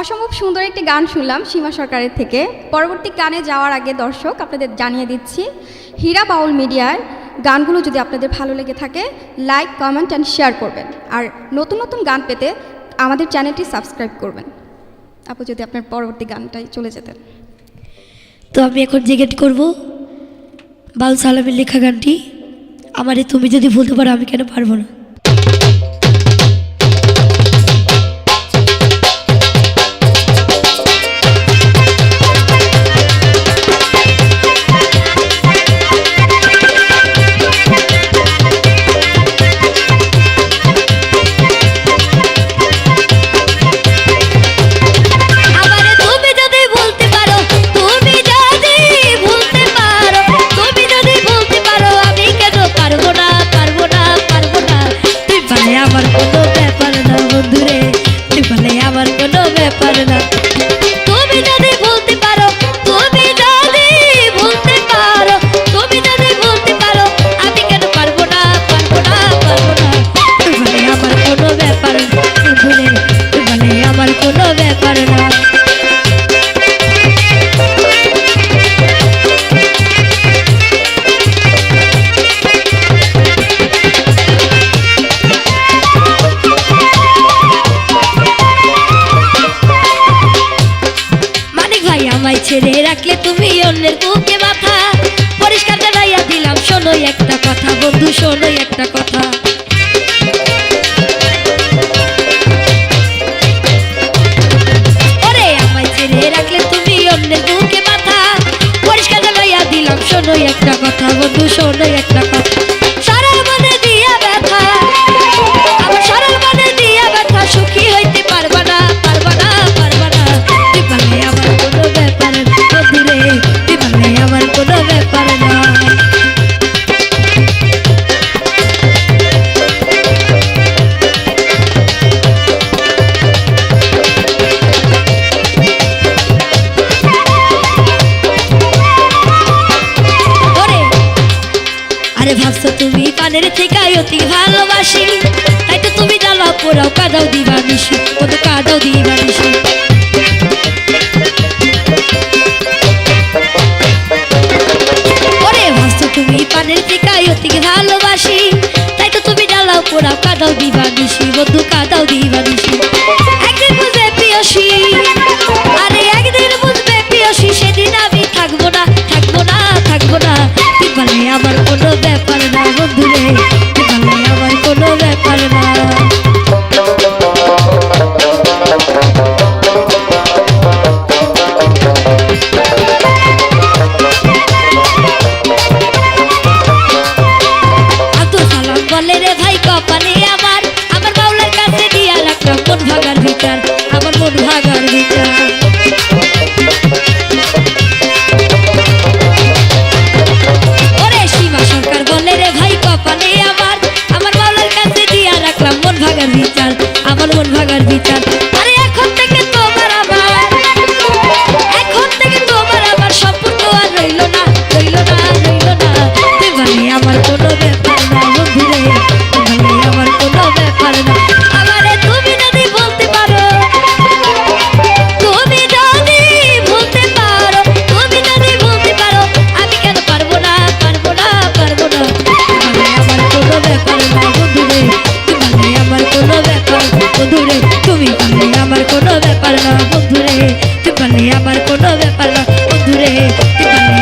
অসম্ভব সুন্দর একটি গান শুনলাম সীমা সরকারের থেকে। পরবর্তী গানে যাওয়ার আগে দর্শক আপনাদের জানিয়ে দিচ্ছি, হীরা বাউল মিডিয়ার গানগুলো যদি আপনাদের ভালো লেগে থাকে লাইক, কমেন্ট অ্যান্ড শেয়ার করবেন। আর নতুন নতুন গান পেতে আমাদের চ্যানেলটি সাবস্ক্রাইব করবেন। আপু যদি আপনার পরবর্তী গানটাই চলে যেতেন। তো আমি এখন জিজ্ঞেস করব বাউল সালামের লেখা গানটি আমারে তুমি যদি বলতে পারো আমি কেন পারবো না। ছেড়ে রাখলে তুমি অন্যের বুকে মাথা, পরিষ্কার জানাইয়া দিলাম শোনো একটা কথা বন্ধু, শোনো একটা কথা। ওরে আমায় ছেড়ে রাখলে তুমি অন্যের বুকে মাথা, পরিষ্কার জানাইয়া দিলাম শোনো একটা কথা বন্ধু, শোনো একটা কথা। সরল মনে দিয়া ব্যথা, আমার সরল মনে দিয়া ব্যথা, সুখী হইতে পারবা না, পারবা না, পারবা না। তুই বলে আমার কোনো ব্যাপার বন্ধুরে, তুই বলে আমার কোনো ব্যাপার না। আরে ভাবছো তুমি পানের থেকে অতি ভালোবাসি, তাই তো তুমি জ্বালাও পোড়াও কাদাও দিবানিসি, কত কাদাও দিবানিসি। ওরে ভাবছো তুমি পানের থেকে অতি ভালোবাসি, তাই তো তুমি জ্বালাও পোড়াও কাদাও দিবানিসি, বন্ধু কাদাও দিবানিসি। একদিন বুঝবে প্রিয়সী, আরে একদিন বুঝবে প্রিয়সী, সেদিন আমি থাকবো না, থাকবো না, থাকবো না। তুই বলে আমার কোনো ব্যাপার না বন্ধুরে, তুই বলে আমার কোনো ব্যাপার না। আব্দুল সালাম বলে রে ভাই কপালে আমার, আমার বাউলার কাছে দিয়া রাখলাম মন ভাগার বিচার, আমার মন ভাগার বিচার। ওরে সীমা সরকার বলে রে ভাই কপালে আমার, আমার বাউলার কাছে দিয়া রাখলাম মন ভাগার বিচার, আমার মন ভাগার বিচার। আরে এখন থেকে তোমার আমার, এখন থেকে তোমার আমার সম্পর্ক আর রইল না, রইল না, রইল না। তুই বলে আমার কোনো ব্যাপার না বন্ধুরে, তুই বলে আমার কোনো ব্যাপার না। আমারে তুমি যদি বলতে পারো, তুমি যদি বলতে পারো, তুমি যদি বলতে পারো আমি কেন পারবো না, পারবো না, পারবো না। তুই বলে আমার কোনো ব্যাপার না বন্ধুরে, তুই বলে আমার কোনো ব্যাপার বন্ধুরে, তুমি বলে আমার কোনো ব্যাপার না বন্ধুরে, তুই বলে আমার কোনো ব্যাপার না বন্ধুরে, তুই বলে